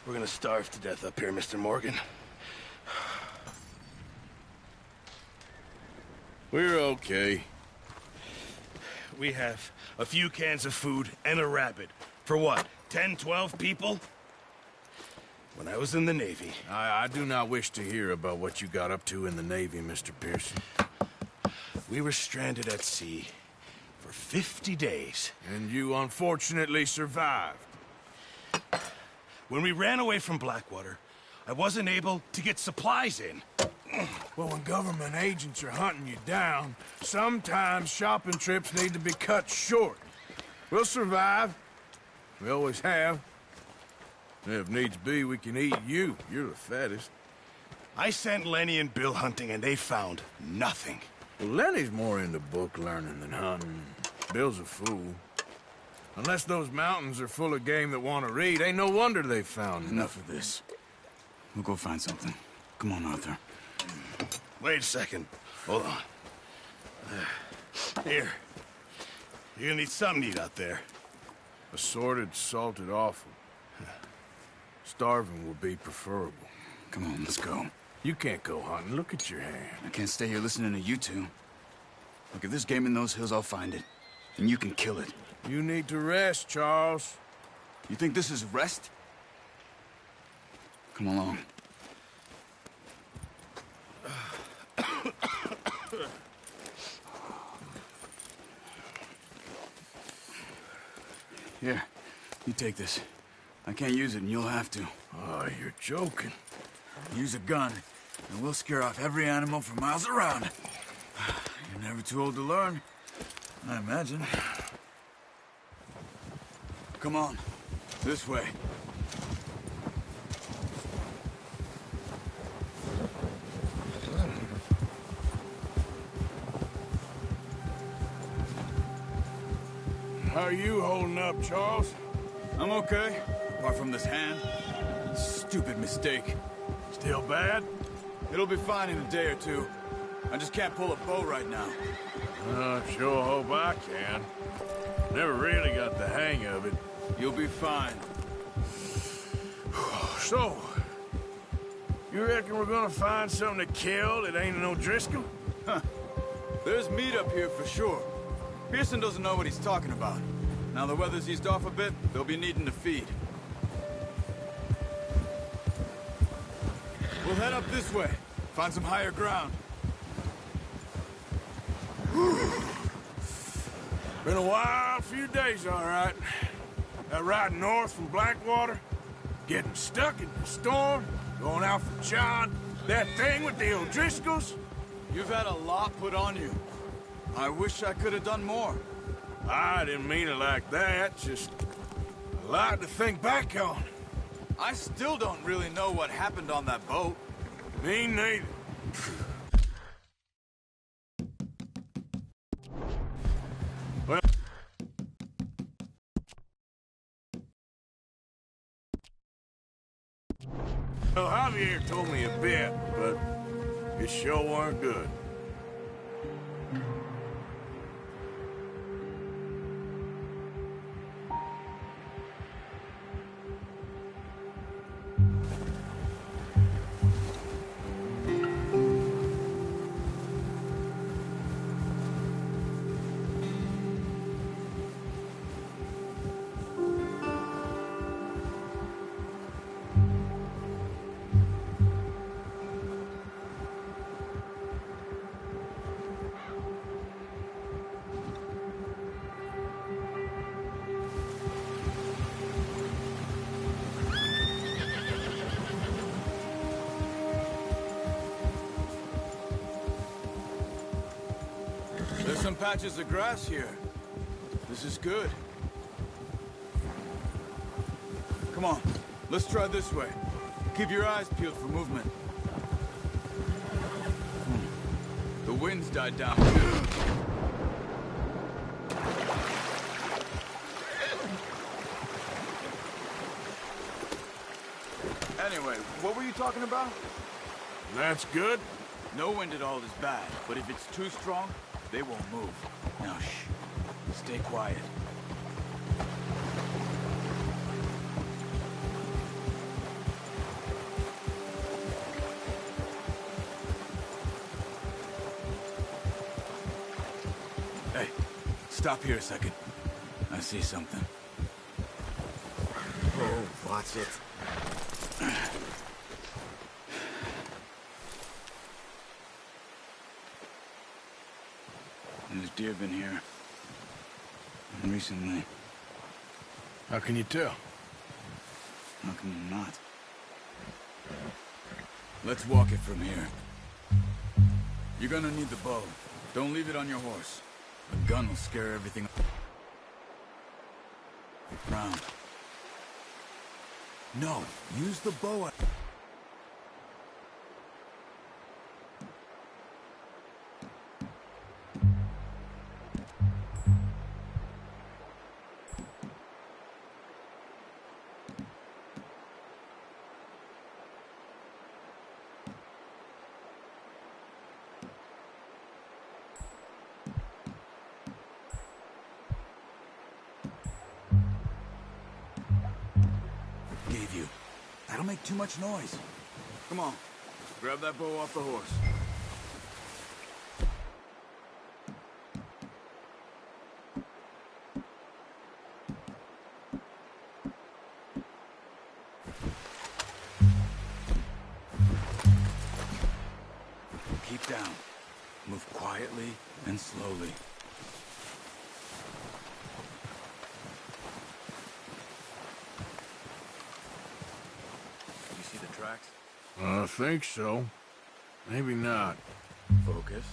We're gonna starve to death up here, Mr. Morgan. We're okay. We have a few cans of food and a rabbit. For what, 10, 12 people? When I was in the Navy... I do not wish to hear about what you got up to in the Navy, Mr. Pearson. We were stranded at sea for 50 days. And you unfortunately survived. When we ran away from Blackwater, I wasn't able to get supplies in. Well, when government agents are hunting you down, sometimes shopping trips need to be cut short. We'll survive. We always have. If needs be, we can eat you. You're the fattest. I sent Lenny and Bill hunting, and they found nothing. Well, Lenny's more into book learning than hunting. Bill's a fool. Unless those mountains are full of game that want to read, ain't no wonder they found Enough of this. We'll go find something. Come on, Arthur. Wait a second. Hold on. Here. You're gonna need something to eat out there. Assorted, salted offal. Starving will be preferable. Come on, let's go. You can't go hunting. Look at your hand. I can't stay here listening to you two. Look, if there's game in those hills, I'll find it. And you can kill it. You need to rest, Charles. You think this is rest? Come along. Here, you take this. I can't use it, and you'll have to. Oh, you're joking. Use a gun, and we'll scare off every animal for miles around. You're never too old to learn, I imagine. Come on, this way. How are you holding up, Charles? I'm okay, apart from this hand. Stupid mistake. Still bad? It'll be fine in a day or two. I just can't pull a bow right now. I sure hope I can. Never really got the hang of it. You'll be fine. So, you reckon we're gonna find something to kill that ain't no Driscoll? Huh. There's meat up here for sure. Pearson doesn't know what he's talking about. Now the weather's eased off a bit, they'll be needing to feed. We'll head up this way. Find some higher ground. Been a wild few days, all right. That ride north from Blackwater, getting stuck in the storm, going out for John, that thing with the O'Driscolls. You've had a lot put on you. I wish I could have done more. I didn't mean it like that, just a lot to think back on. I still don't really know what happened on that boat. Me neither. Well, Javier told me a bit, but it sure weren't good. some patches of grass here. This is good. Come on, let's try this way. Keep your eyes peeled for movement. The wind's died down too. Anyway, what were you talking about? That's good. No wind at all is bad, but if it's too strong, they won't move. Now shh. Stay quiet. Hey, stop here a second. I see something. Oh, watch it. There's deer been here. Recently. How can you tell? How can you not? Let's walk it from here. You're gonna need the bow. Don't leave it on your horse. A gun will scare everything around. No, use the bow. Gave you. That'll make too much noise. Come on, grab that bow off the horse. Keep down. Move quietly and slowly. You see the tracks? I think so. Maybe not. Focus.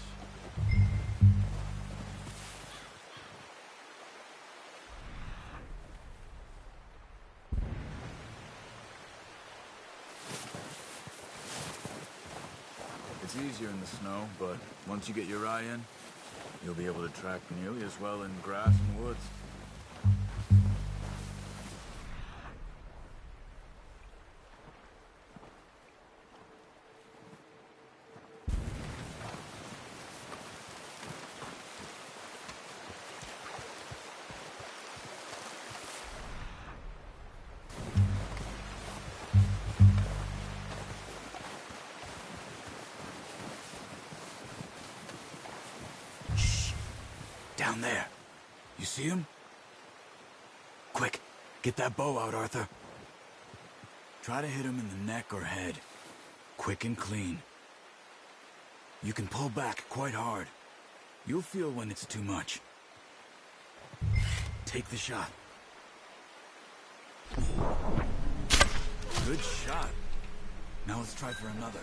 It's easier in the snow, but once you get your eye in, you'll be able to track nearly as well in grass and woods. Down there. You see him? Quick, get that bow out, Arthur. Try to hit him in the neck or head. Quick and clean. You can pull back quite hard. You'll feel when it's too much. Take the shot. Good shot. Now let's try for another.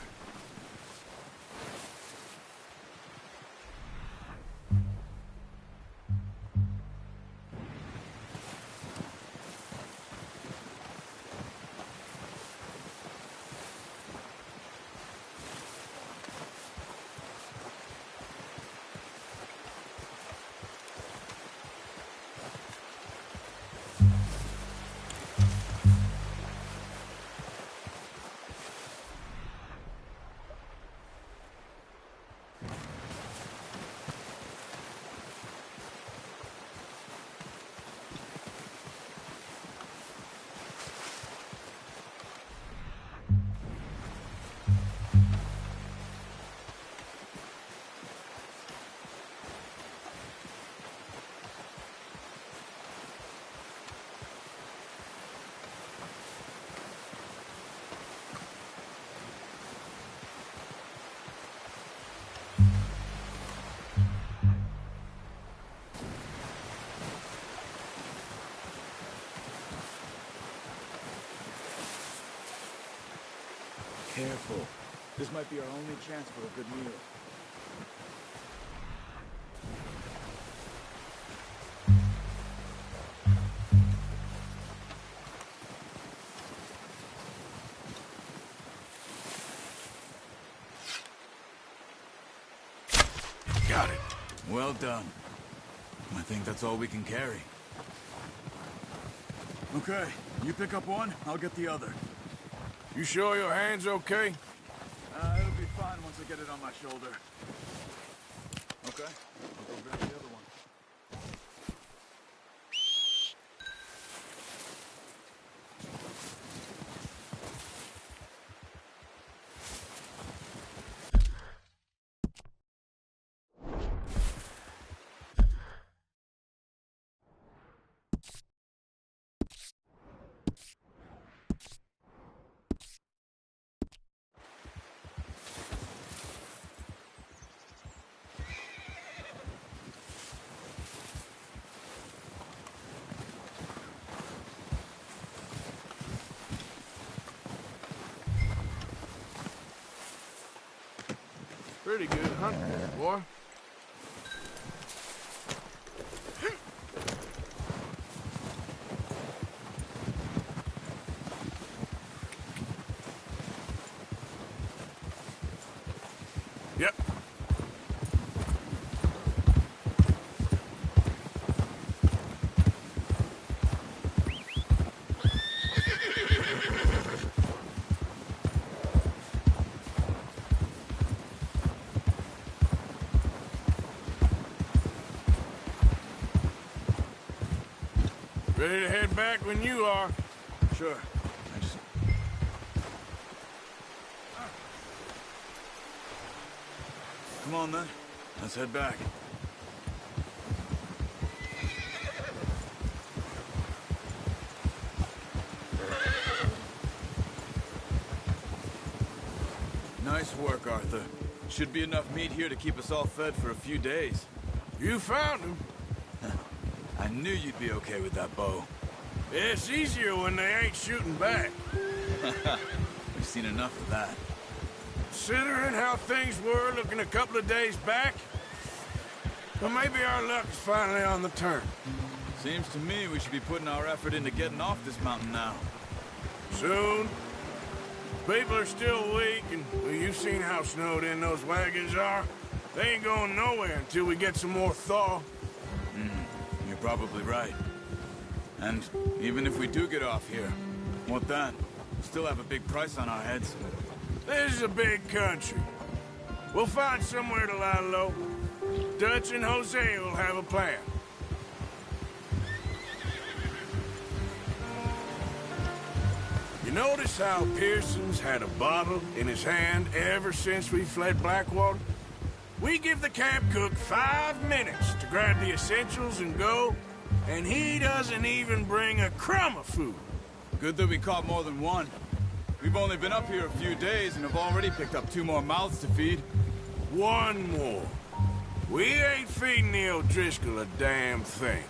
Careful. This might be our only chance for a good meal. Well done. I think that's all we can carry. Okay, you pick up one, I'll get the other. You sure your hand's okay? It'll be fine once I get it on my shoulder. Okay, I'll go grab the other one. Pretty good hunting, boy. Yep. Ready to head back when you are. Sure. Come on, then. Let's head back. Nice work, Arthur. Should be enough meat here to keep us all fed for a few days. You found him. I knew you'd be okay with that bow. It's easier when they ain't shooting back. We've seen enough of that. Considering how things were looking a couple of days back, well, maybe our luck is finally on the turn. Seems to me we should be putting our effort into getting off this mountain now. Soon. People are still weak, and well, you've seen how snowed in those wagons are. They ain't going nowhere until we get some more thaw. You're probably right. And even if we do get off here, what then? We'll still have a big price on our heads. This is a big country. We'll find somewhere to lie low. Dutch and Jose will have a plan. You notice how Pearson's had a bottle in his hand ever since we fled Blackwater? We give the camp cook 5 minutes to grab the essentials and go, and he doesn't even bring a crumb of food. Good that we caught more than one. We've only been up here a few days and have already picked up 2 more mouths to feed. 1 more. We ain't feeding the O'Driscoll a damn thing.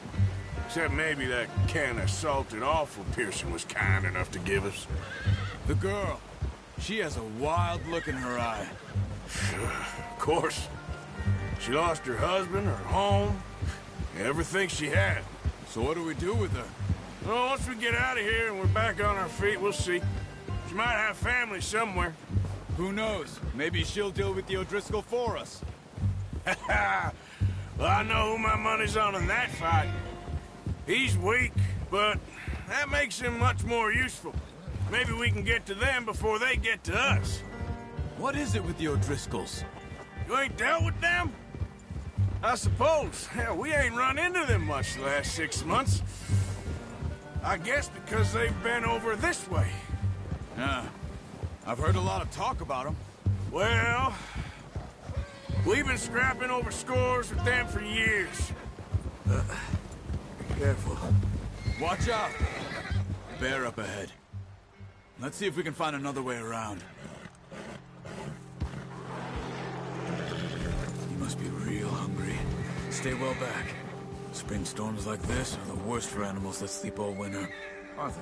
Except maybe that can of salted offal Pearson was kind enough to give us. The girl. She has a wild look in her eye. Of course. She lost her husband, her home, everything she had. So what do we do with her? Well, once we get out of here and we're back on our feet, we'll see. She might have family somewhere. Who knows? Maybe she'll deal with the O'Driscoll for us. Well, I know who my money's on in that fight. He's weak, but that makes him much more useful. Maybe we can get to them before they get to us. What is it with the O'Driscolls? You ain't dealt with them? I suppose. Hell, we ain't run into them much the last 6 months. I guess because they've been over this way. Yeah. I've heard a lot of talk about them. Well, we've been scrapping over scores with them for years. Be careful. Watch out! Bear up ahead. Let's see if we can find another way around. You must be real hungry. Stay well back. Spring storms like this are the worst for animals that sleep all winter. Arthur.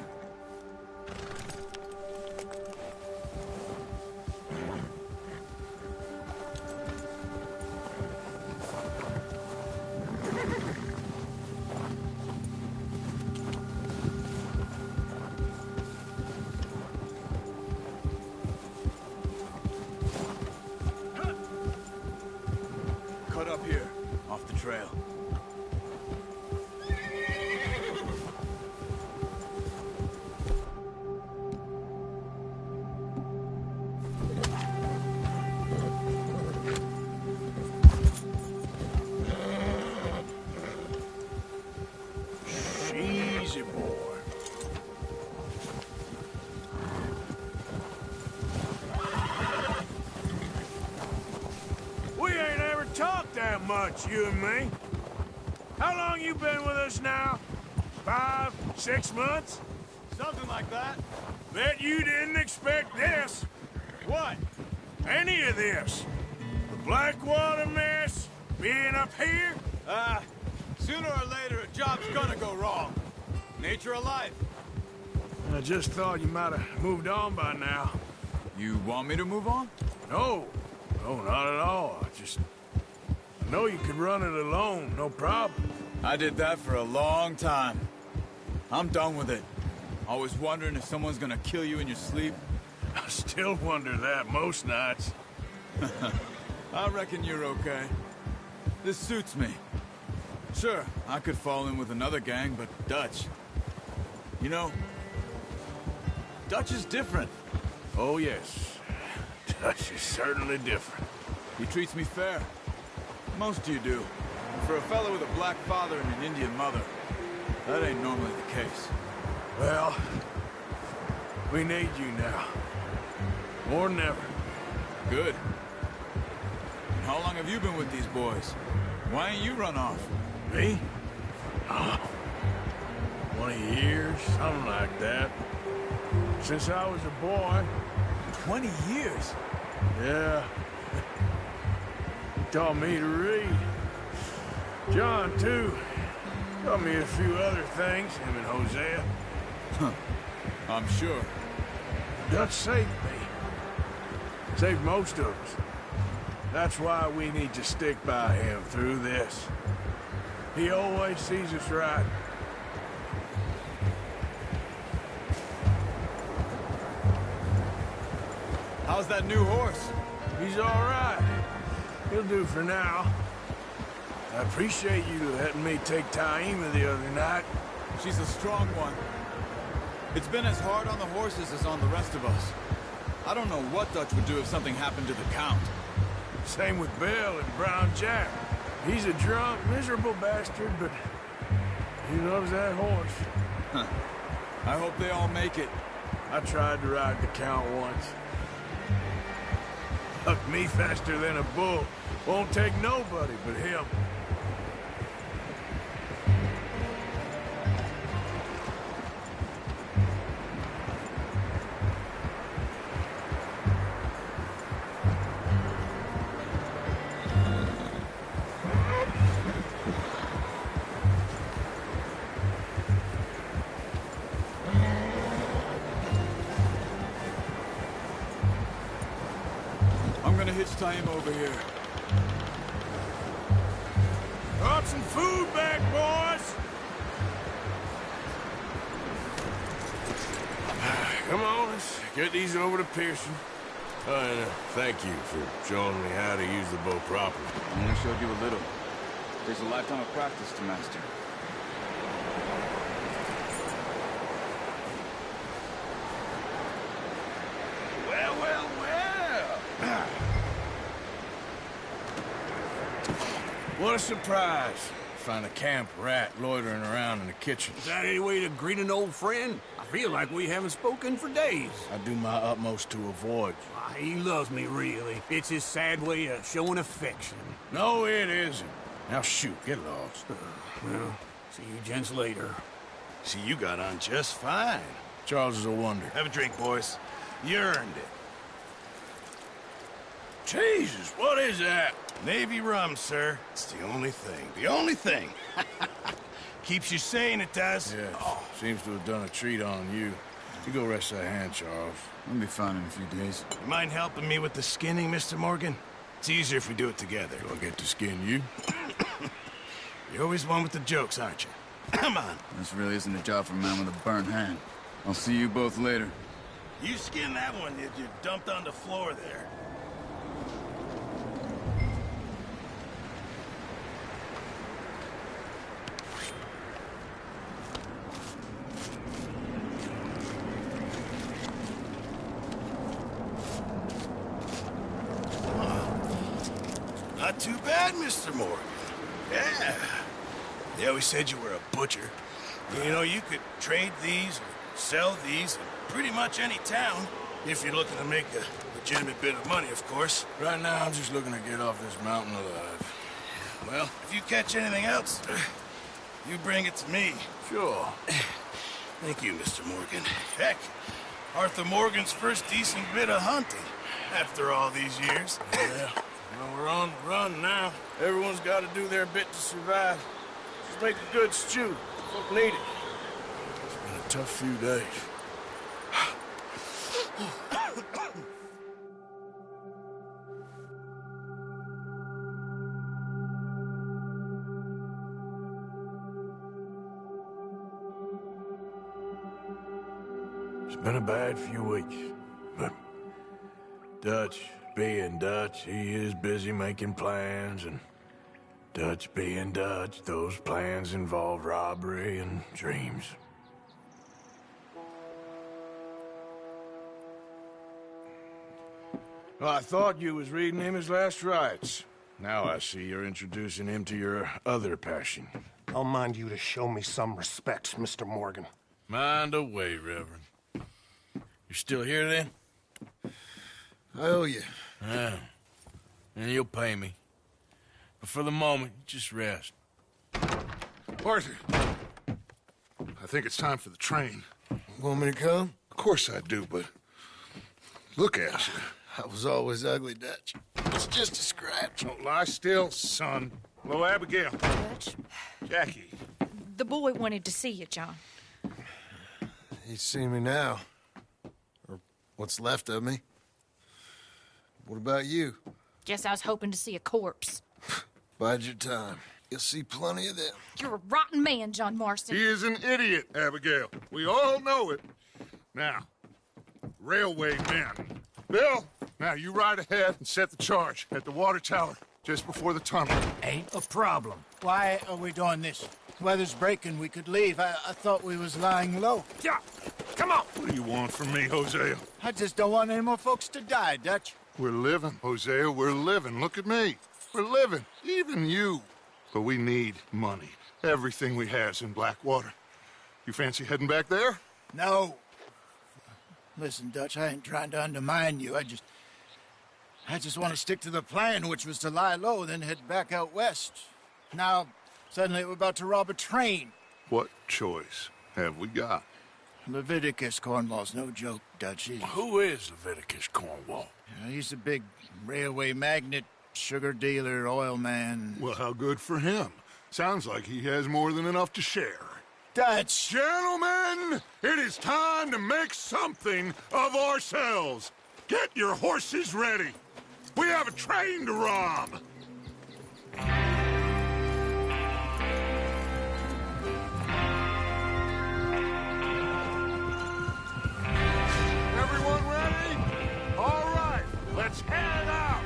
Cut up here, off the trail. Easy, boy. We ain't ever talked that much, you and me. How long you been with us now? 5, 6 months? Something like that. Bet you didn't expect this. What? Any of this. The Blackwater mess, being up here. Sooner or later, a job's gonna go wrong. Nature of life. I just thought you might have moved on by now. You want me to move on? No, not at all. I know you could run it alone, no problem. I did that for a long time. I'm done with it. Always wondering if someone's gonna kill you in your sleep. I still wonder that most nights. I reckon you're okay. This suits me. Sure, I could fall in with another gang, but Dutch... You know, Dutch is different. Oh, yes. Dutch is certainly different. He treats me fair. Most of you do. For a fellow with a black father and an Indian mother, that ain't normally the case. Well, we need you now. More than ever. Good. And how long have you been with these boys? Why ain't you run off? Me? Oh, 20 years, something like that. Since I was a boy. 20 years? Yeah. He taught me to read. John, too. Taught me a few other things, him and Hosea. I'm sure. Dutch saved me. Saved most of us. That's why we need to stick by him through this. He always sees us right. How's that new horse? He's all right. He'll do for now. I appreciate you letting me take Taima the other night. She's a strong one. It's been as hard on the horses as on the rest of us. I don't know what Dutch would do if something happened to the Count. Same with Bill and Brown Jack. He's a drunk, miserable bastard, but he loves that horse. Huh. I hope they all make it. I tried to ride the Count once. Hucked me faster than a bull. Won't take nobody but him. I'm gonna hitch Taima over here. Brought some food back, boys! Come on, let's get these over to Pearson. And thank you for showing me how to use the bow properly. I only showed you a little. There's a lifetime of practice to master. Well, well, well! What a surprise. Find a camp rat loitering around in the kitchen. Is that any way to greet an old friend? I feel like we haven't spoken for days. I do my utmost to avoid you. Why, he loves me, really. It's his sad way of showing affection. No, it isn't. Now shoot, get lost. Well, see you gents later. See, you got on just fine. Charles is a wonder. Have a drink, boys. You earned it. Jesus, what is that? Navy rum, sir. It's the only thing. The only thing. Keeps you sane, it does. Yeah, seems to have done a treat on you. You go rest that hand, Charles. I'll be fine in a few days. You mind helping me with the skinning, Mr. Morgan? It's easier if we do it together. Do I get to skin you? You're always one with the jokes, aren't you? Come on. This really isn't a job for a man with a burnt hand. I'll see you both later. You skinned that one that you dumped on the floor there. not too bad, Mr. Morgan. Yeah. They always said you were a butcher. You know, you could trade these or sell these in pretty much any town, if you're looking to make a legitimate bit of money, of course. Right now, I'm just looking to get off this mountain alive. Well, if you catch anything else, you bring it to me. Sure. Thank you, Mr. Morgan. Heck, Arthur Morgan's first decent bit of hunting after all these years. Yeah. Well, we're on the run now. Everyone's got to do their bit to survive. Just make a good stew. Folk need it. It's been a tough few days. It's been a bad few weeks, but Dutch being Dutch, he is busy making plans, and Dutch being Dutch, those plans involve robbery and dreams. Well, I thought you was reading him his last rites. Now I see you're introducing him to your other passion. I'll mind you to show me some respect, Mr. Morgan. Mind away, Reverend. You still here, then? I owe you. Yeah. And you'll pay me. But for the moment, just rest. Arthur, I think it's time for the train. Want me to come? Of course I do, but look at you. I was always ugly, Dutch. It's just a scratch. Don't lie still, son. Hello, Abigail. Dutch, Jackie. the boy wanted to see you, John. He's seen me now. Or what's left of me. What about you? Guess I was hoping to see a corpse. Bide your time. You'll see plenty of them. You're a rotten man, John Marston. He is an idiot, Abigail. We all know it. Now, railway men. Bill, now you ride ahead and set the charge at the water tower just before the tunnel. Ain't a problem. Why are we doing this? Weather's breaking. We could leave. I thought we was lying low. Yeah, come on. What do you want from me, Hosea? I just don't want any more folks to die, Dutch. We're living, Hosea. We're living. Look at me. We're living. Even you. But we need money. Everything we has in Blackwater. You fancy heading back there? No. Listen, Dutch, I ain't trying to undermine you. I just want to stick to the plan, which was to lie low, then head back out west. Now, suddenly we're about to rob a train. What choice have we got? Leviticus Cornwall's no joke, Dutch. Who is Leviticus Cornwall? He's a big railway magnate, sugar dealer, oil man. Well, how good for him. Sounds like he has more than enough to share. Dutch! Gentlemen, it is time to make something of ourselves. Get your horses ready. We have a train to rob. Everyone ready? All right, let's head out.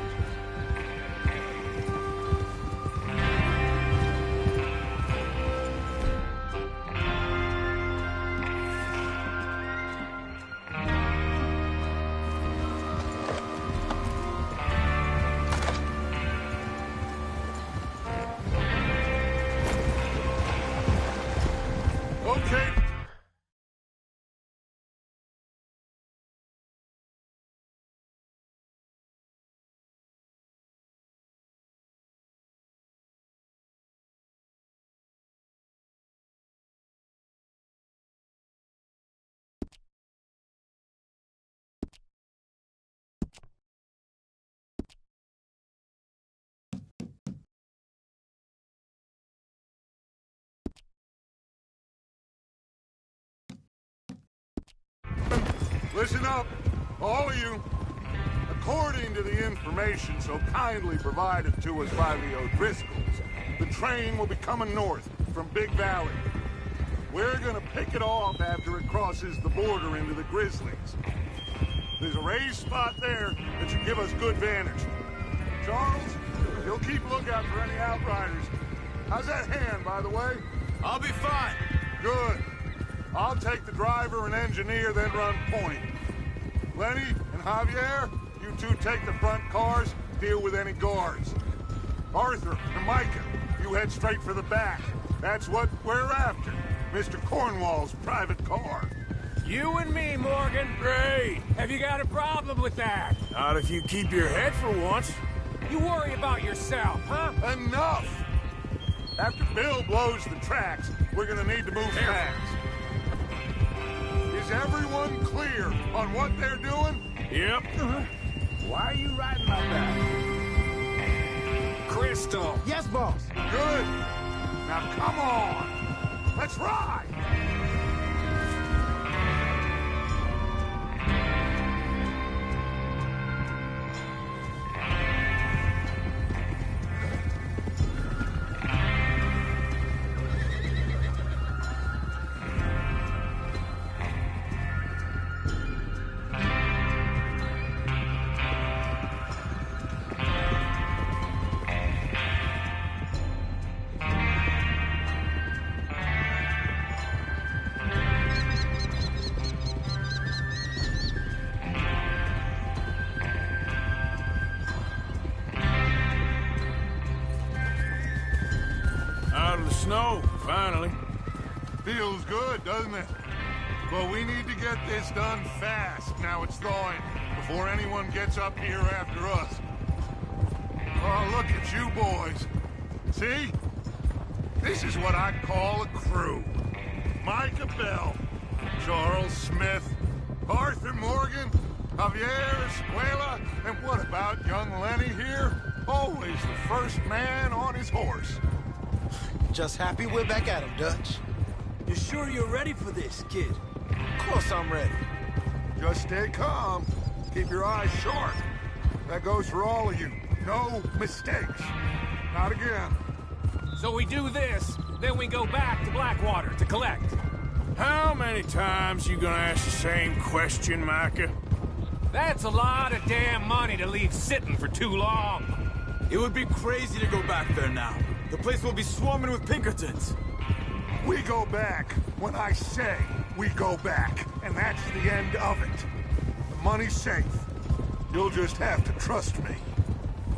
Okay. Listen up, all of you. According to the information so kindly provided to us by the O'Driscolls, the train will be coming north from Big Valley. We're gonna pick it off after it crosses the border into the Grizzlies. There's a raised spot there that should give us good vantage. Charles, you'll keep lookout for any outriders. How's that hand, by the way? I'll be fine. Good. I'll take the driver and engineer, then run point. Lenny and Javier, you two take the front cars, deal with any guards. Arthur and Micah, you head straight for the back. That's what we're after. Mr. Cornwall's private car. You and me, Morgan. Great. Have you got a problem with that? Not if you keep your head for once. You worry about yourself, huh? Enough! After Bill blows the tracks, we're gonna need to move fast. Is everyone clear on what they're doing? Yep. Why are you riding like that? Crystal. Yes, boss. Good. Now come on. Let's ride. Out of the snow, finally. Feels good, doesn't it? But we need to get this done fast. Now it's thawing, before anyone gets up here after us. Oh, look at you boys. See? This is what I call a crew. Micah Bell, Charles Smith, Arthur Morgan, Javier Escuela, and what about young Lenny here? Always the first man on his horse. Just happy we're back at him, Dutch. You sure you're ready for this, kid? Of course I'm ready. Just stay calm. Keep your eyes sharp. That goes for all of you. No mistakes. Not again. So we do this, then we go back to Blackwater to collect. How many times you gonna ask the same question, Micah? That's a lot of damn money to leave sitting for too long. It would be crazy to go back there now. The place will be swarming with Pinkertons. We go back when I say we go back, and that's the end of it. The money's safe. You'll just have to trust me.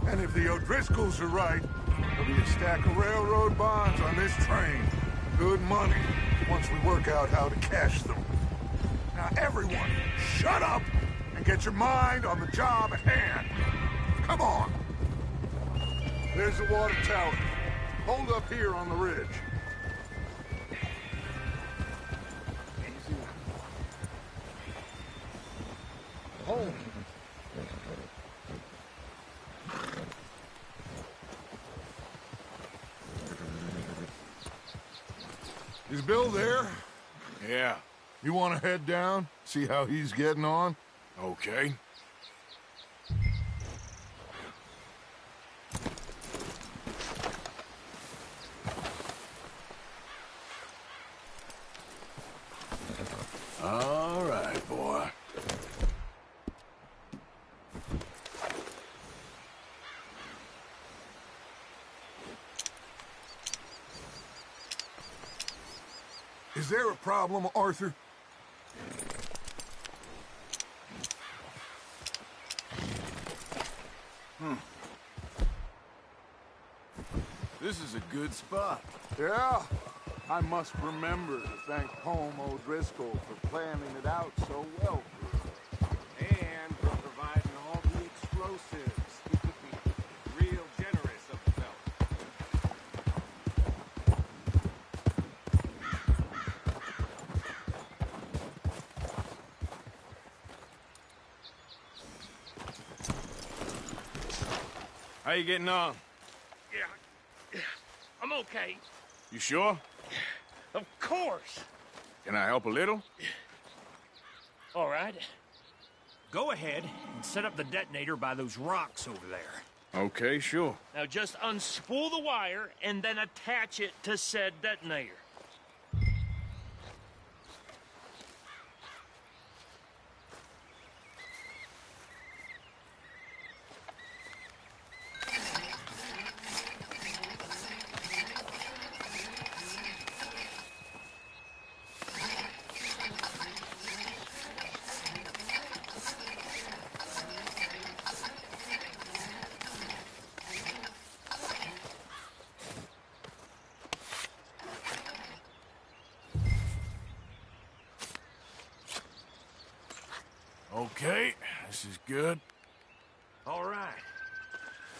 And if the O'Driscolls are right, there'll be a stack of railroad bonds on this train. Good money, once we work out how to cash them. Now everyone, shut up and get your mind on the job at hand. Come on. There's the water tower. Hold up here on the ridge. Home. Is Bill there? Yeah. You want to head down? See how he's getting on? Okay. All right, boy. Is there a problem, Arthur? This is a good spot. Yeah. I must remember to thank Home O'Driscoll for planning it out so well for us. And for providing all the explosives. Real generous of the fella. How you getting on? Yeah, I'm okay. You sure? Of course. Can I help a little? All right. Go ahead and set up the detonator by those rocks over there. Okay, sure. Now just unspool the wire and then attach it to said detonator. Okay, this is good. All right.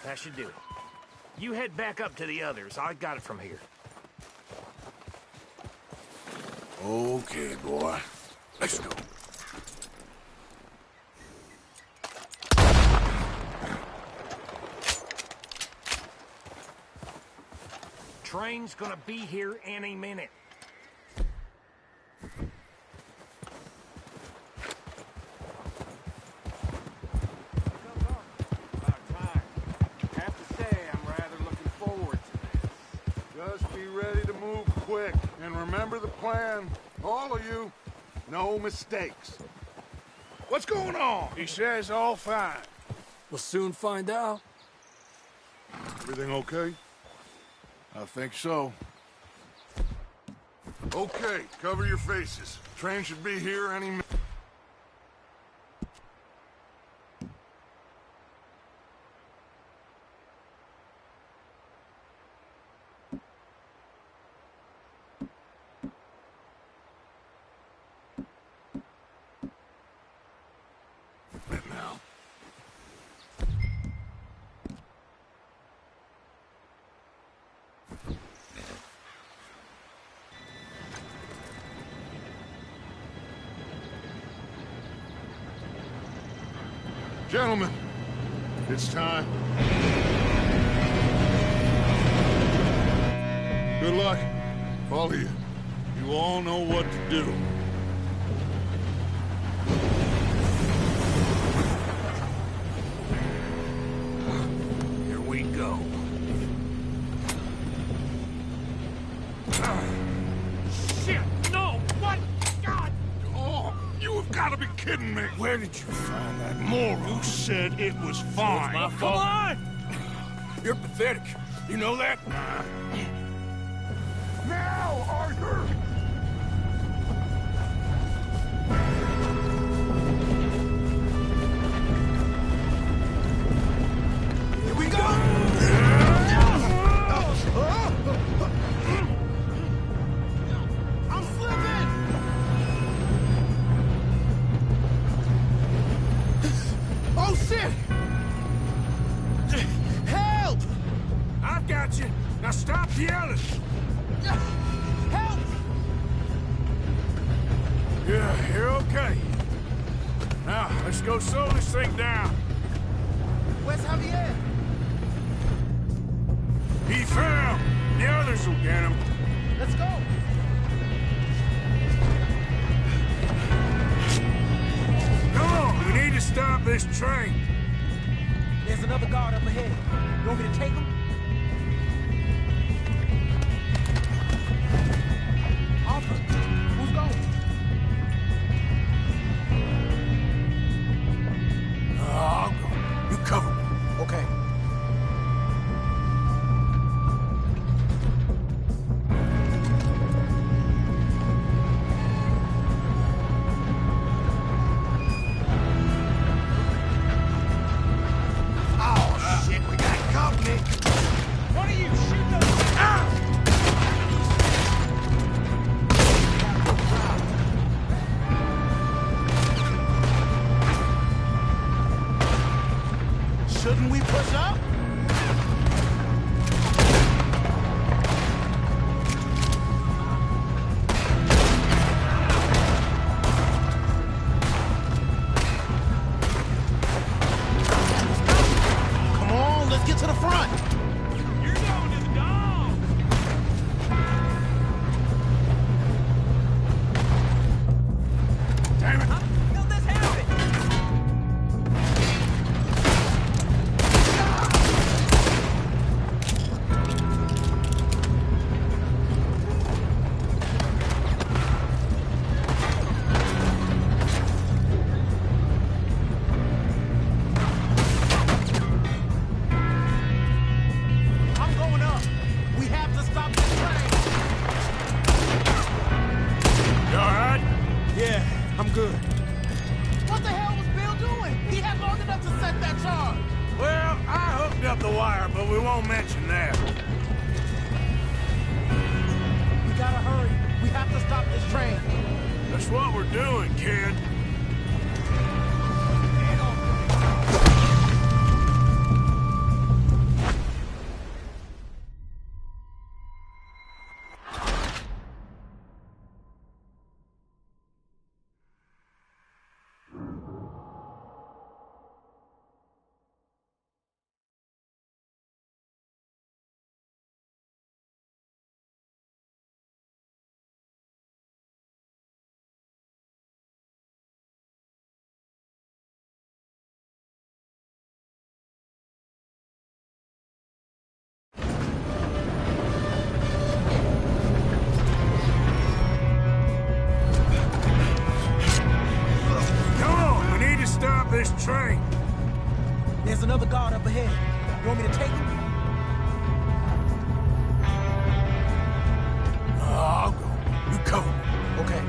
That should do it. You head back up to the others. I got it from here. Okay, boy. Let's go. Train's gonna be here any minute. And remember the plan, all of you. No mistakes. What's going on? He says all fine. We'll soon find out. Everything okay? I think so. Okay, cover your faces. Train should be here any minute. Gentlemen, it's time. Good luck, all of you. You all know what to do. Here we go. Shit! No! What? God! Oh, you have got to be kidding me. Where did you find that moron? Who said it was fine? It's my fault. Come on! You're pathetic. You know that? Now, Arthur! Here we go! I'm slipping! Oh, shit! Help! I've got you. Now stop yelling. Help! Yeah, you're okay. Now, let's go slow this thing down. Where's Javier? He fell. The others will get him. Let's go! Come on, we need to stop this train. There's another guard up ahead. You want me to take him? Arthur, who's going? I'll go. You cover me. Okay. Oh, shit, we got company. What are you shooting those? Shouldn't we push up? Come on, let's get to the front. You're going to the dog! Damn it. How this happen? I'm going up. We have to stop this train. You all right? Yeah, I'm good. What the hell was Bill doing? He had long enough to set that charge. Well, I hooked up the wire, but we won't mention that. We gotta hurry. We have to stop this train. That's what we're doing, kid. train. There's another guard up ahead. You want me to take him? I'll go. You cover me. Okay.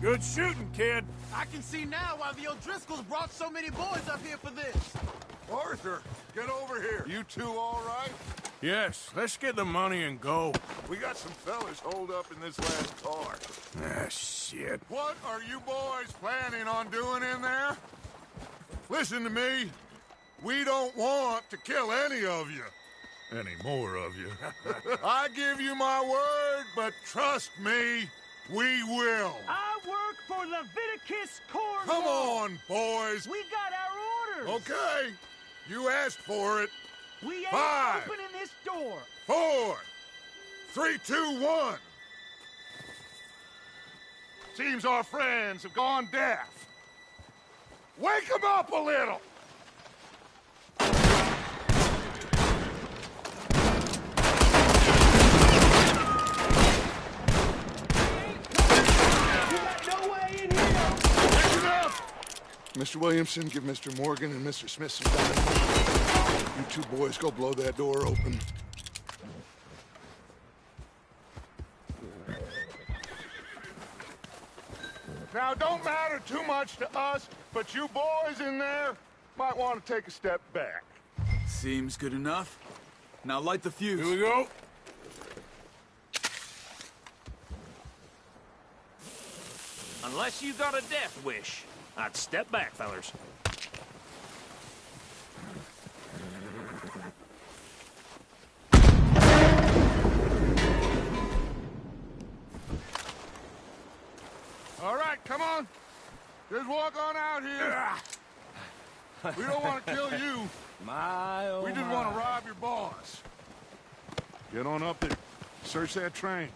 Good shooting, kid. I can see now why the O'Driscolls brought so many boys up here for this. Arthur, get over here. You two all right? Yes, let's get the money and go. We got some fellas holed up in this last car. Shit. What are you boys planning on doing in there? Listen to me. We don't want to kill any of you. Any more of you. I give you my word, but trust me, we will. I work for Leviticus Cornwall. Come on, boys. We got our orders. Okay. You asked for it. We ain't 5, opening this door. 4, 3, 2, 1. Seems our friends have gone deaf. Wake them up a little. Mr. Williamson, give Mr. Morgan and Mr. Smith some time. You two boys go blow that door open. Now, it don't matter too much to us, but you boys in there might want to take a step back. Seems good enough. Now light the fuse. Here we go. Unless you got a death wish, I'd step back, fellers. All right, come on. Just walk on out here. We don't want to kill you. We just want to rob your boss. Get on up there. Search that train.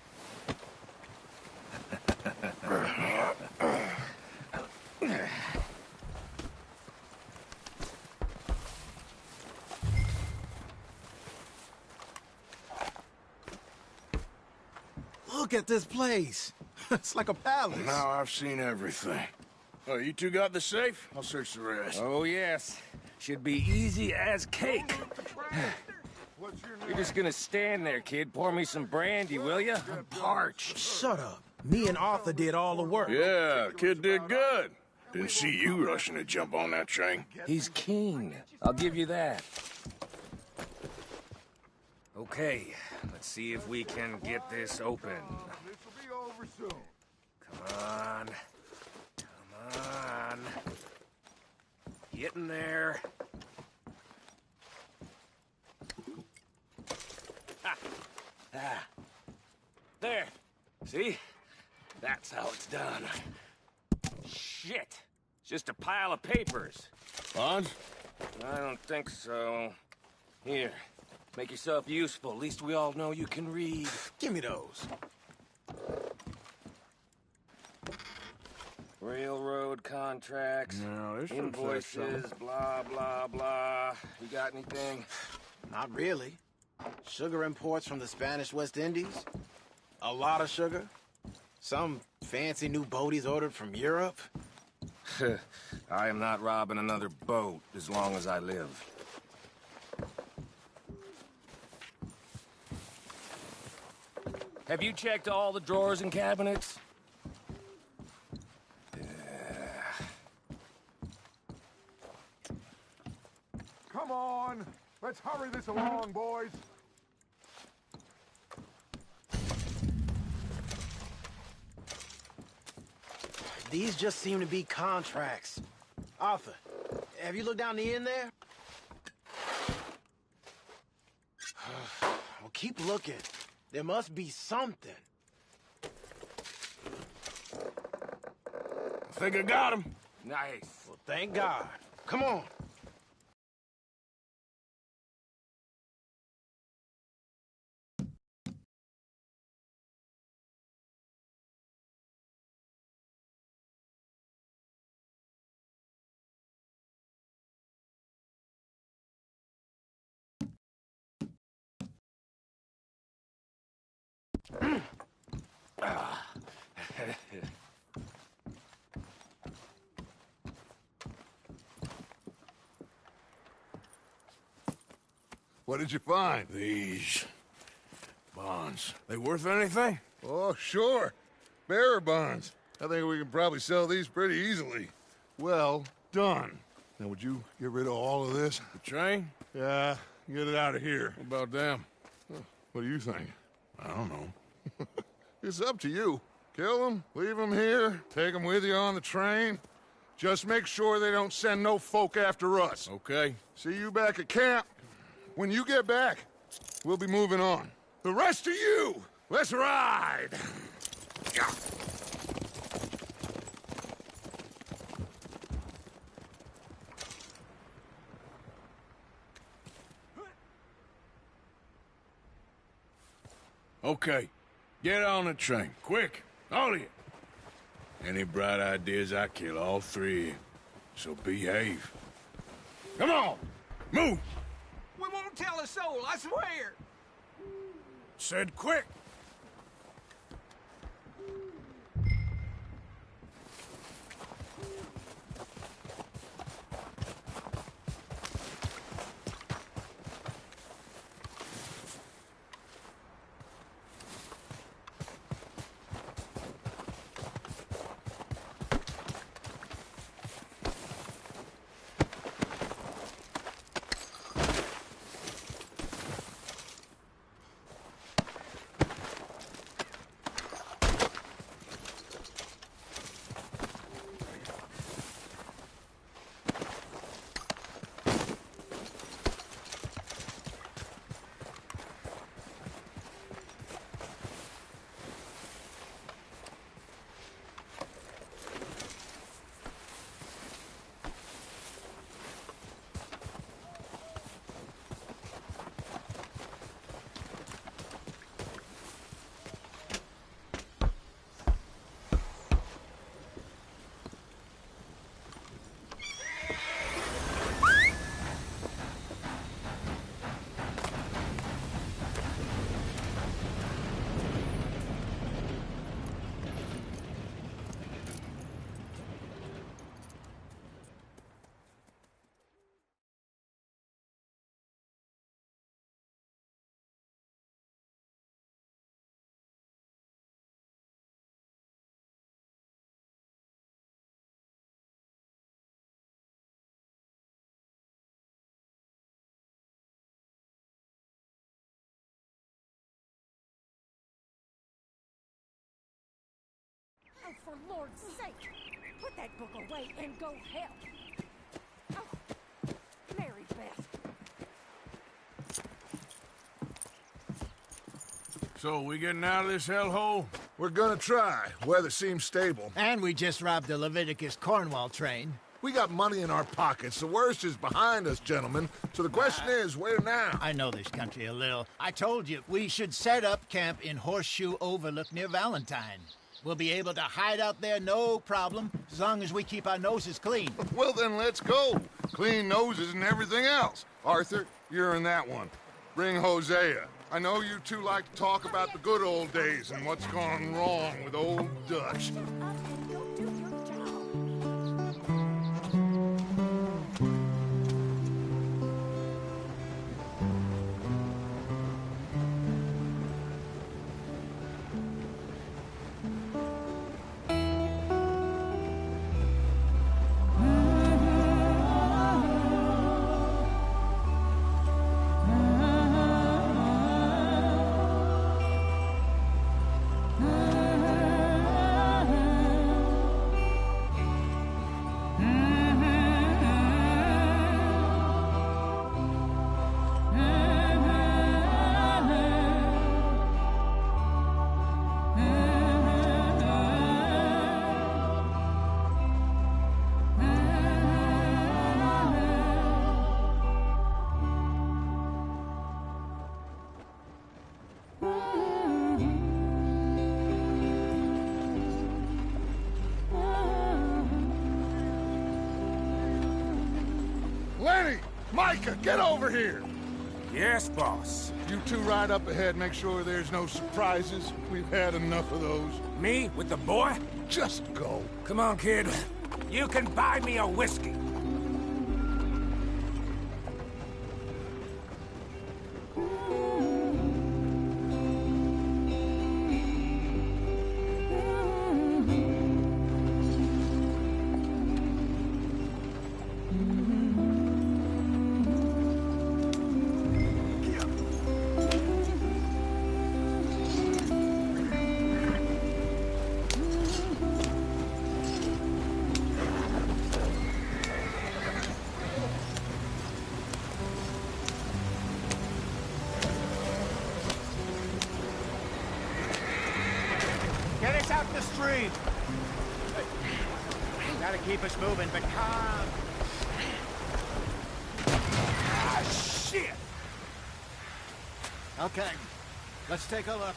Look at this place. It's like a palace. Now I've seen everything. Oh, you two got the safe? I'll search the rest. Oh, yes. Should be easy as cake. You're just gonna stand there, kid. Pour me some brandy, will ya? I'm parched. Shut up. Me and Arthur did all the work. Yeah, the kid did good. Didn't see you rushing to jump on that train. He's keen. I'll give you that. Okay, let's see if we can get this open. This'll be over soon. Come on. Come on. Get in there. Ah. There. See? That's how it's done. Shit. It's just a pile of papers. Bonds? I don't think so. Here. Make yourself useful. At least we all know you can read. Give me those. Railroad contracts, No, this invoices, blah, blah, blah. You got anything? Not really. Sugar imports from the Spanish West Indies. A lot of sugar. Some fancy new boat he's ordered from Europe. I am not robbing another boat as long as I live. Have you checked all the drawers and cabinets? Come on. Let's hurry this along, boys. These just seem to be contracts. Arthur, have you looked down the end there? Well, keep looking. There must be something. I think I got him. Nice. Well, thank God. Come on. What did you find? These bonds. They worth anything? Oh, sure. Bearer bonds. I think we can probably sell these pretty easily. Well done. Now, would you get rid of all of this? The train? Yeah, get it out of here. What about them? What do you think? I don't know. It's up to you. Kill them, leave them here, take them with you on the train. Just make sure they don't send no folk after us. Okay. See you back at camp. When you get back, we'll be moving on. The rest of you, let's ride! Okay. Get on the train. Quick. All of you. Any bright ideas, I kill all three of you. So behave. Come on! Move! We won't tell a soul, I swear. Said quick. for Lord's sake! Put that book away and go help! Oh, Mary Beth. So, we getting out of this hellhole? We're gonna try. Weather seems stable. And we just robbed the Leviticus Cornwall train. We got money in our pockets. The worst is behind us, gentlemen. So the question is, where now? I know this country a little. I told you, we should set up camp in Horseshoe Overlook near Valentine. We'll be able to hide out there, no problem, as long as we keep our noses clean. Well, then let's go. Clean noses and everything else. Arthur, you're in that one. Bring Hosea. I know you two like to talk about the good old days and what's gone wrong with old Dutch. Lenny! Micah, get over here! Yes, boss. You two ride up ahead, make sure there's no surprises. We've had enough of those. Me with the boy? Just go. Come on, kid. You can buy me a whiskey. Get us out the stream! Gotta keep us moving, but calm. Ah, shit! Okay, let's take a look.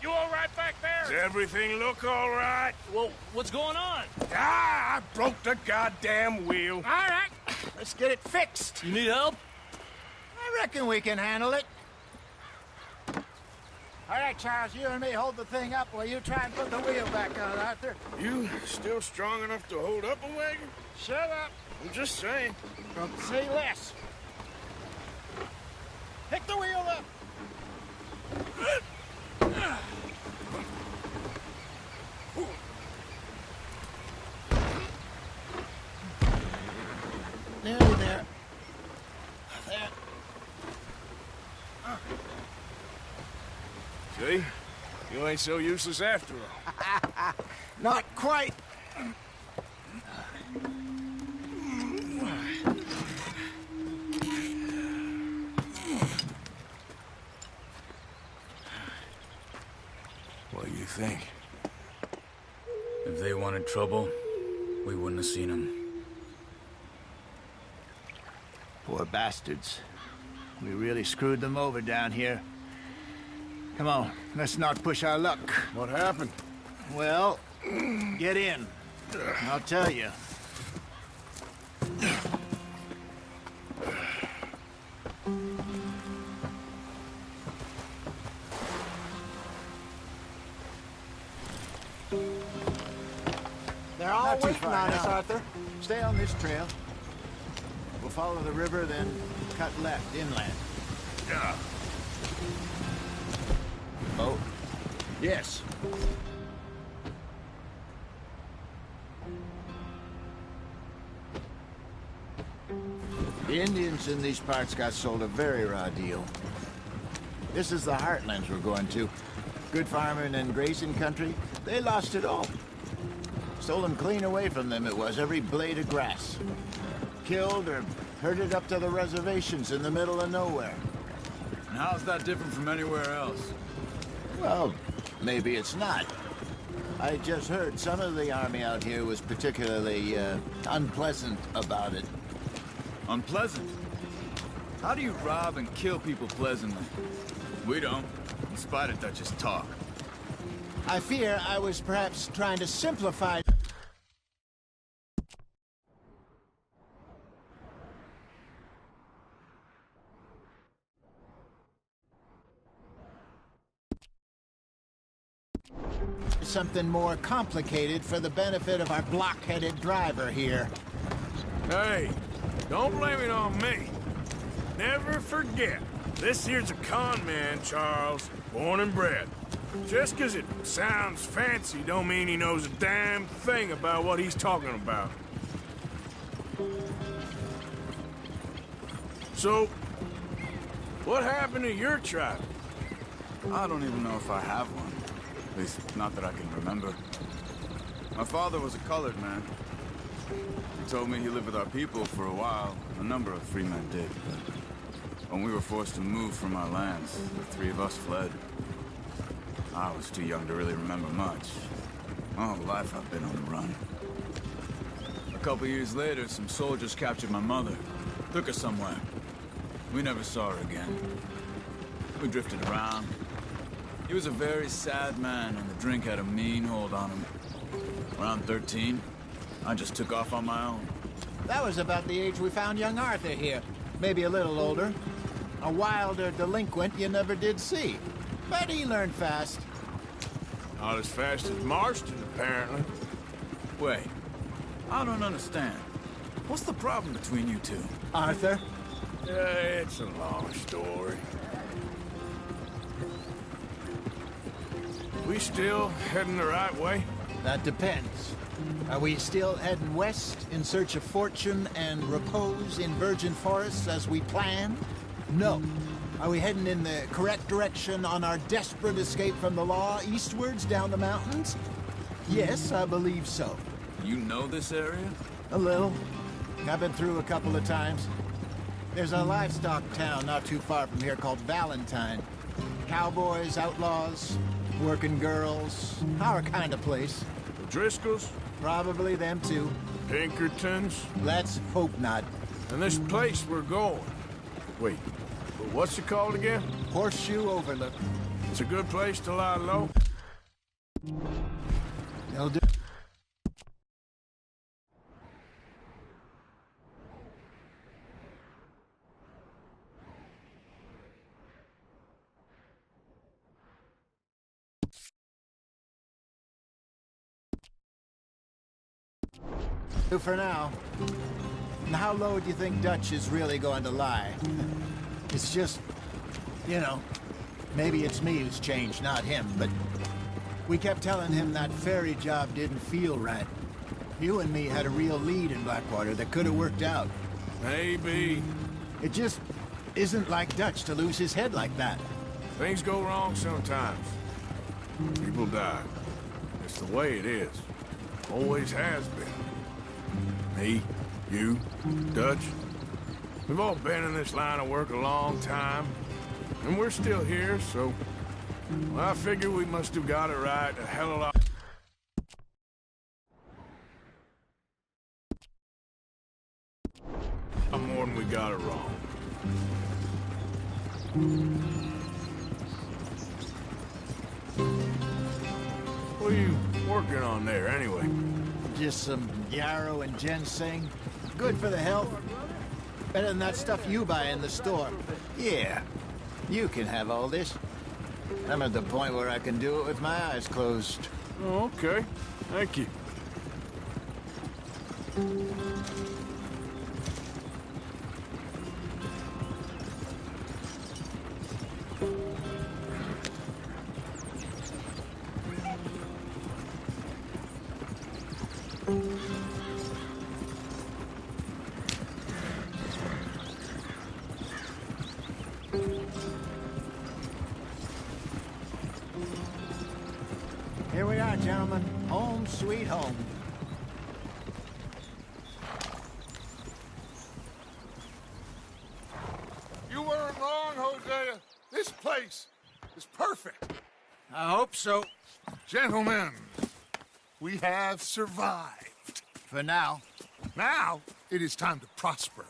You all right back there? Does everything look all right? Well, what's going on? Ah, I broke the goddamn wheel. All right, let's get it fixed. You need help? I reckon we can handle it. All right, Charles, you and me hold the thing up while you try and put the wheel back on, Arthur. You still strong enough to hold up a wagon? Shut up. I'm just saying. Don't say less. Pick the wheel up. Nearly there. There. See? You ain't so useless after all. Not quite. What do you think? If they wanted trouble, we wouldn't have seen them. Poor bastards. We really screwed them over down here. Come on, let's not push our luck. What happened? Well, get in. I'll tell you. They're all waiting on us, Arthur. Stay on this trail. We'll follow the river, then cut left inland. Yeah. Oh, yes. The Indians in these parts got sold a very raw deal. This is the heartlands we're going to. good farming and grazing country, they lost it all. Stolen clean away from them it was, every blade of grass. Killed or herded up to the reservations in the middle of nowhere. And how's that different from anywhere else? Well, maybe it's not. I just heard some of the army out here was particularly, unpleasant about it. Unpleasant? How do you rob and kill people pleasantly? We don't, in spite of Dutch's talk. I fear I was perhaps trying to simplify... something more complicated for the benefit of our blockheaded driver here. Hey, don't blame it on me. Never forget, this here's a con man, Charles, born and bred. Just 'cause it sounds fancy don't mean he knows a damn thing about what he's talking about. So, what happened to your tribe? I don't even know if I have one. At least, not that I can remember. My father was a colored man. He told me he lived with our people for a while. A number of free men did, but when we were forced to move from our lands, the three of us fled. I was too young to really remember much. My whole life I've been on the run. A couple years later, some soldiers captured my mother. Took her somewhere. We never saw her again. We drifted around. He was a very sad man, and the drink had a mean hold on him. Around 13, I just took off on my own. That was about the age we found young Arthur here. Maybe a little older. A wilder delinquent you never did see. But he learned fast. Not as fast as Marston, apparently. Wait, I don't understand. What's the problem between you two? Arthur? It's a long story. We still heading the right way? That depends. Are we still heading west in search of fortune and repose in virgin forests as we planned? No. Are we heading in the correct direction on our desperate escape from the law eastwards down the mountains? Yes, I believe so. You know this area? A little. I've been through a couple of times. There's a livestock town not too far from here called Valentine. Cowboys, outlaws, working girls, our kind of place. The Driscolls? Probably them too. Pinkertons? Let's hope not. And this place we're going. Wait, what's it called again? Horseshoe Overlook. It's a good place to lie low? They'll do. For now. And how low do you think Dutch is really going to lie? It's just, you know, maybe it's me who's changed, not him, but we kept telling him that ferry job didn't feel right. You and me had a real lead in Blackwater that could have worked out. Maybe. It just isn't like Dutch to lose his head like that. Things go wrong sometimes. People die. It's the way it is. Always has been. Me, you, Dutch. We've all been in this line of work a long time. And we're still here, so... well, I figure we must have got it right a hell of a lot... more than we got it wrong. What are you working on there, anyway? Just some yarrow and ginseng. Good for the health. Better than that stuff you buy in the store. Yeah, you can have all this. I'm at the point where I can do it with my eyes closed. Oh, okay. Thank you. Here we are, gentlemen. Home sweet home. You weren't wrong, Hosea. This place is perfect. I hope so. Gentlemen, we have survived. For now. Now, it is time to prosper.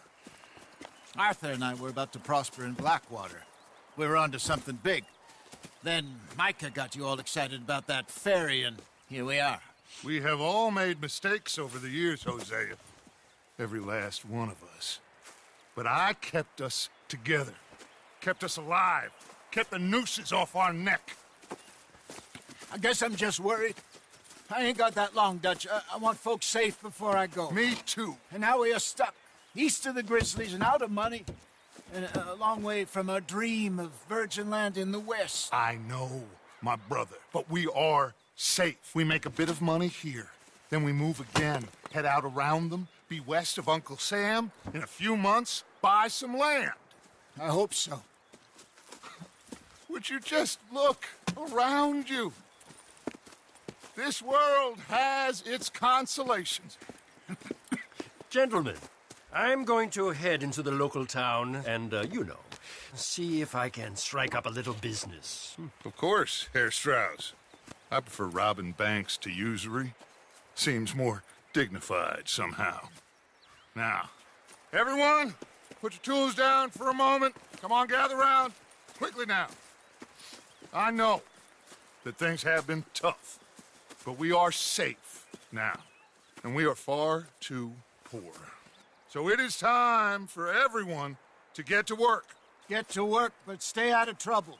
Arthur and I were about to prosper in Blackwater. We were onto something big. Then Micah got you all excited about that ferry, and here we are. We have all made mistakes over the years, Hosea. Every last one of us. But I kept us together. Kept us alive. Kept the nooses off our neck. I guess I'm just worried. I ain't got that long, Dutch. I want folks safe before I go. Me too. And now we are stuck. East of the Grizzlies and out of money. And a long way from our dream of virgin land in the west. I know, my brother. But we are safe. We make a bit of money here. Then we move again. Head out around them. Be west of Uncle Sam. In a few months, buy some land. I hope so. Would you just look around you? This world has its consolations. Gentlemen, I'm going to head into the local town and, see if I can strike up a little business. Of course, Herr Strauss. I prefer robbing banks to usury. Seems more dignified somehow. Now, everyone, put your tools down for a moment. Come on, gather round. Quickly now. I know that things have been tough, but we are safe now, and we are far too poor. So it is time for everyone to get to work. Get to work, but stay out of trouble.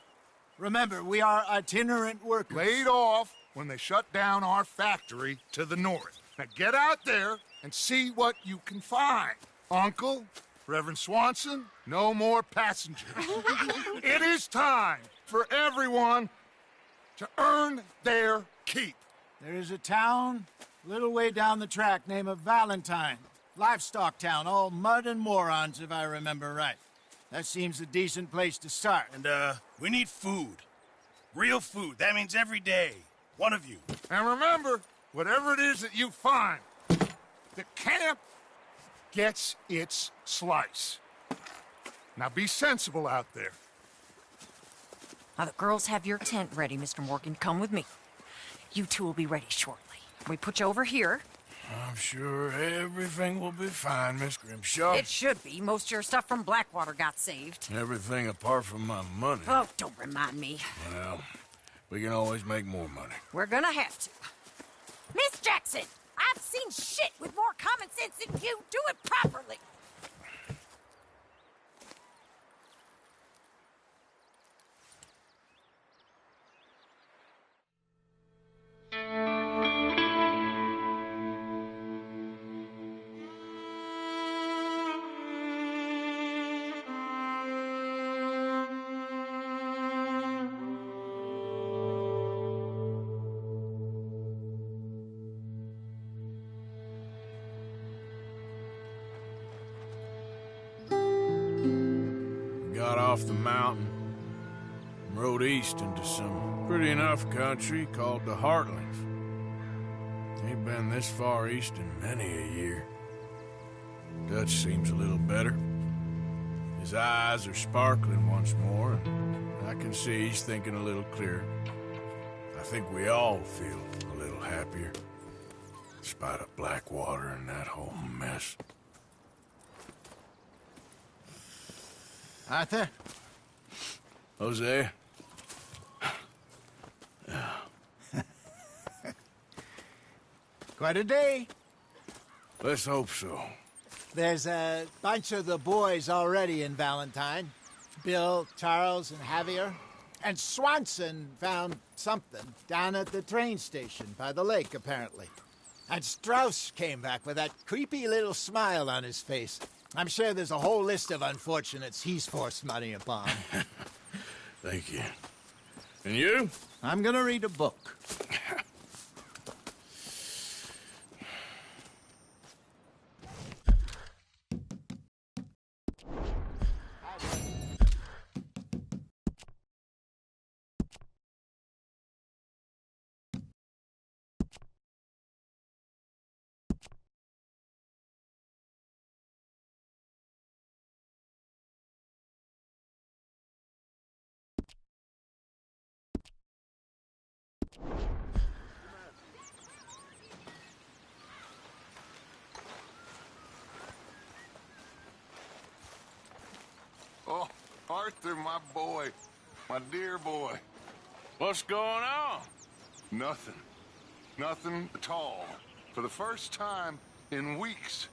Remember, we are itinerant workers. Laid off when they shut down our factory to the north. Now get out there and see what you can find. Uncle, Reverend Swanson, no more passengers. It is time for everyone to earn their keep. There is a town a little way down the track named Valentine. Livestock town, all mud and morons, if I remember right. That seems a decent place to start. And, we need food. Real food. That means every day. One of you. And remember, whatever it is that you find, the camp gets its slice. Now be sensible out there. Now, the girls have your tent ready, Mr. Morgan. Come with me. You two will be ready shortly. We put you over here. I'm sure everything will be fine, Miss Grimshaw. It should be. Most of your stuff from Blackwater got saved. Everything apart from my money. Oh, don't remind me. Well, we can always make more money. We're gonna have to. Miss Jackson, I've seen shit with more common sense than you. Do it properly. Got off the mountain and rode east into some pretty enough country called the Heartlands. Ain't been this far east in many a year. Dutch seems a little better. His eyes are sparkling once more, and I can see he's thinking a little clearer. I think we all feel a little happier, in spite of Blackwater and that whole mess. Arthur? Jose? Quite a day. Let's hope so. There's a bunch of the boys already in Valentine. Bill, Charles, and Javier. And Swanson found something down at the train station by the lake, apparently. And Strauss came back with that creepy little smile on his face. I'm sure there's a whole list of unfortunates he's forced money upon. Thank you. And you? I'm gonna read a book. Arthur, my boy. My dear boy. What's going on? Nothing. Nothing at all. For the first time in weeks.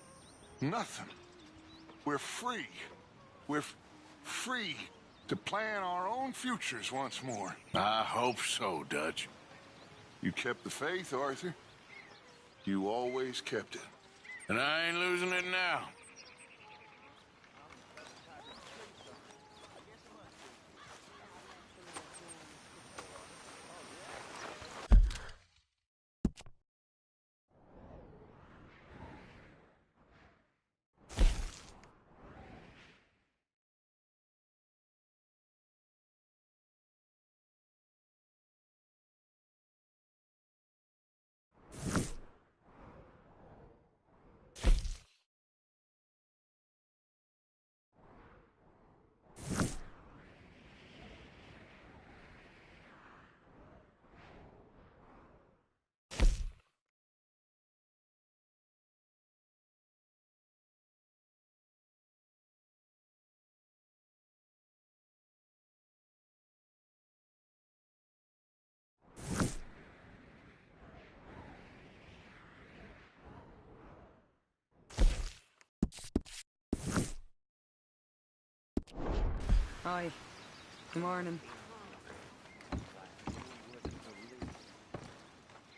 Nothing. We're free. We're free to plan our own futures once more. I hope so, Dutch. You kept the faith, Arthur. You always kept it. And I ain't losing it now. Hi. Good morning.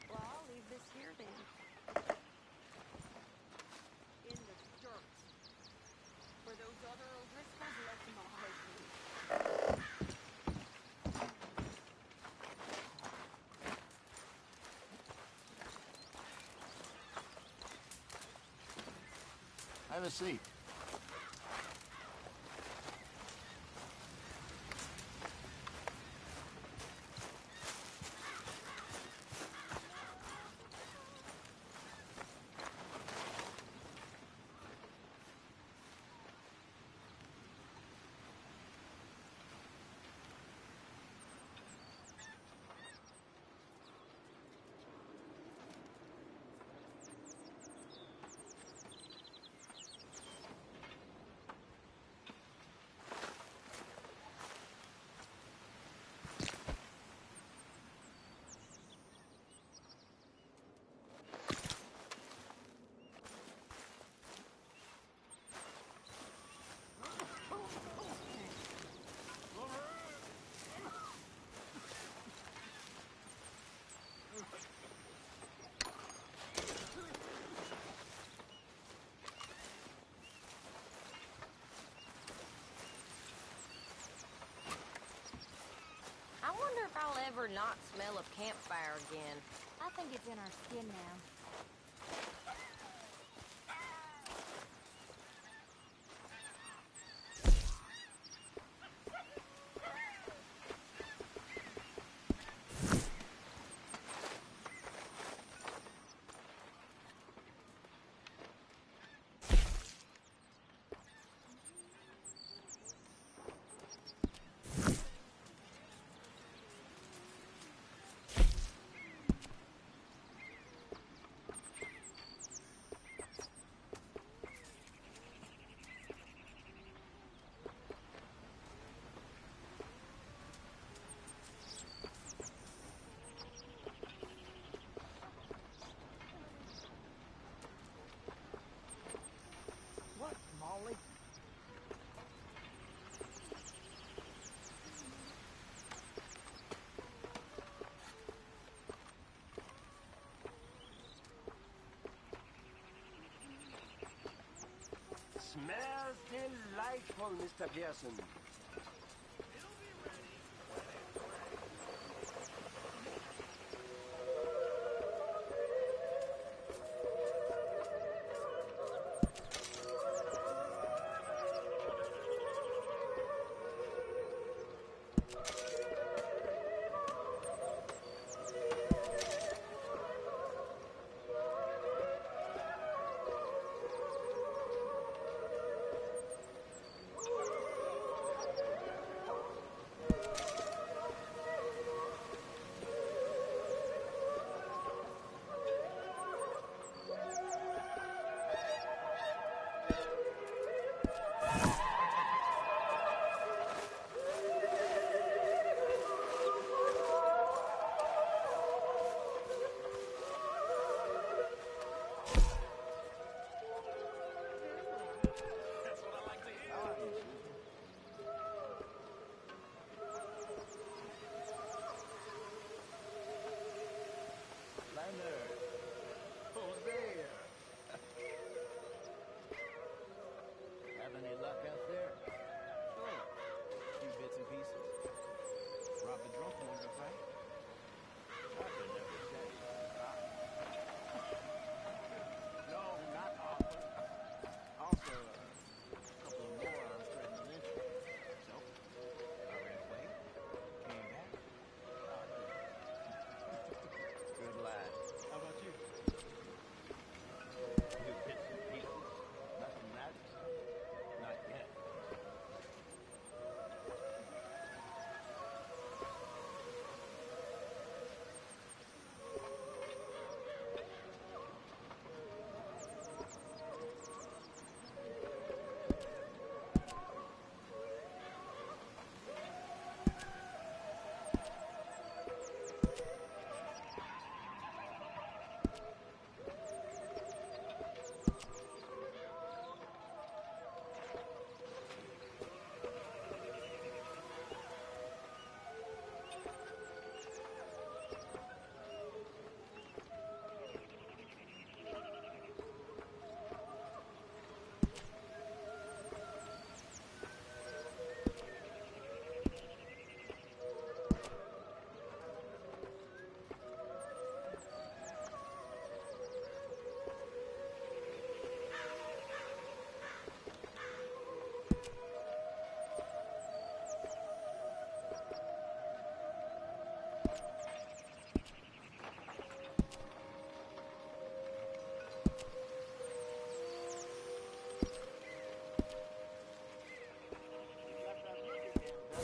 Well, I'll leave this here then. In the dirt. Where those other O'Driscolls left my husband. Have a seat. I wonder if I'll ever not smell a campfire again. I think it's in our skin now. What, Molly? Smells delightful, Mr. Pearson.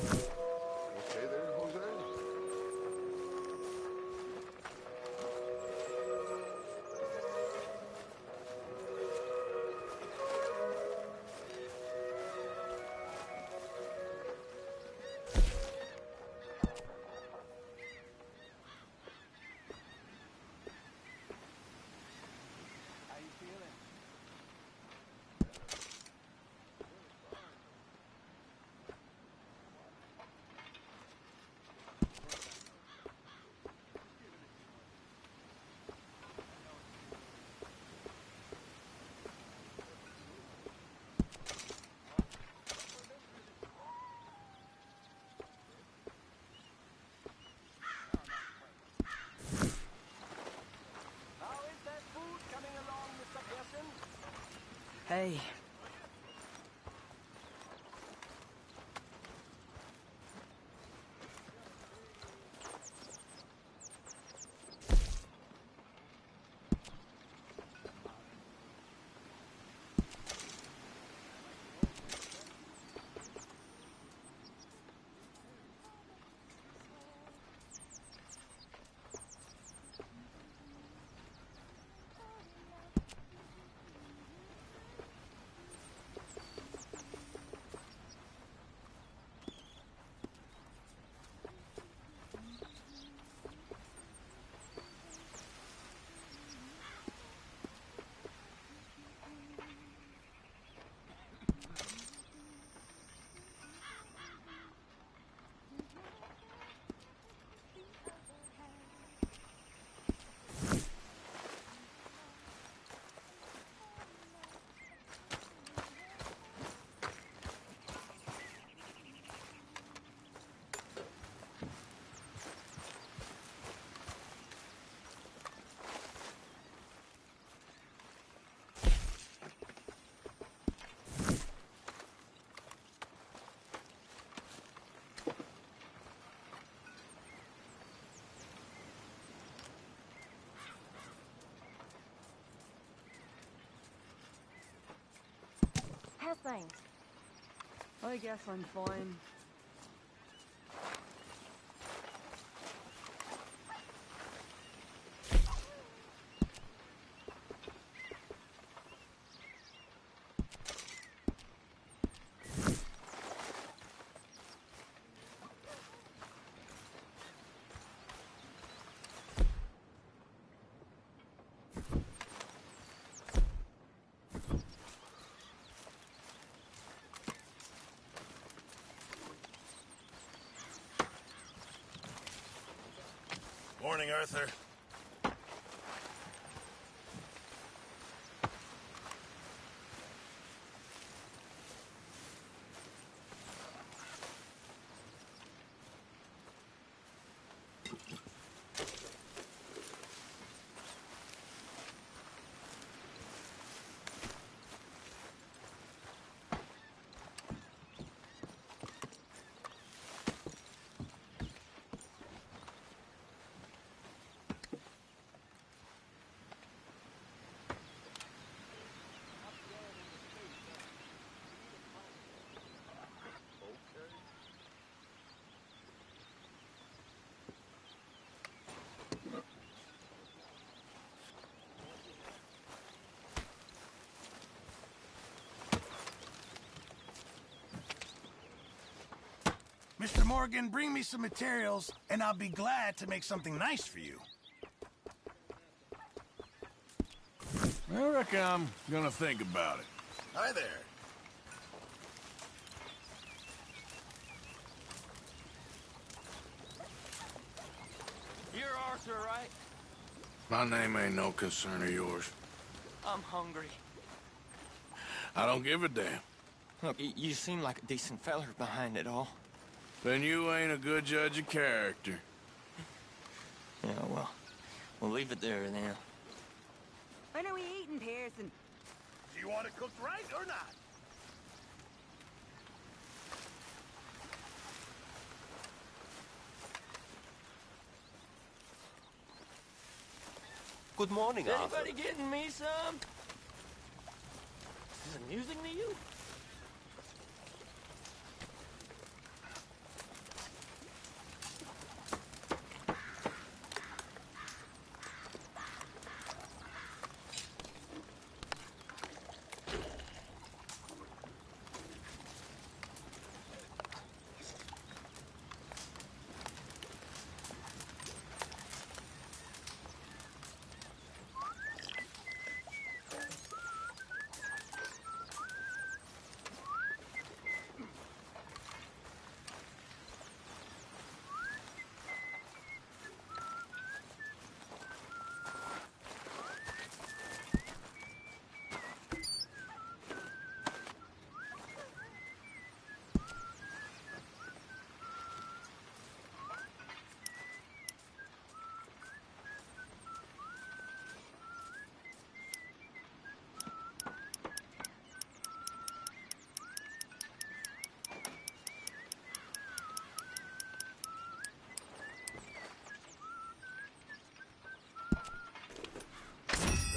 Okay there, Jose? Hey. How's things? I guess I'm fine. Morning, Arthur. Mr. Morgan, bring me some materials, and I'll be glad to make something nice for you. I reckon I'm gonna think about it. Hi there. You're Arthur, right? My name ain't no concern of yours. I'm hungry. I don't give a damn. Look, you seem like a decent feller behind it all. Then you ain't a good judge of character. Yeah, well, we'll leave it there then. When are we eating, Pearson? Do you want it cooked right or not? Good morning, Is Arthur. anybody getting me some? Is this amusing to you?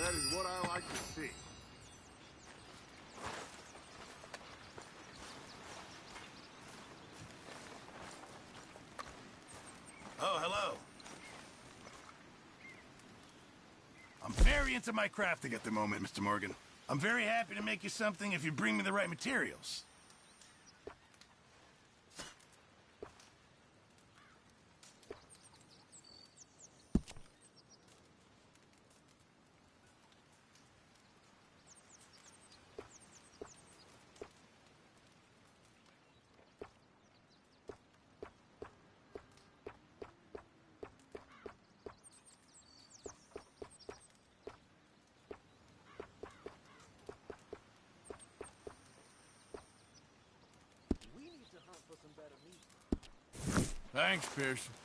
That is what I like to see. Oh, hello. I'm very into my crafting at the moment, Mr. Morgan. I'm very happy to make you something if you bring me the right materials. Thanks, Pearson.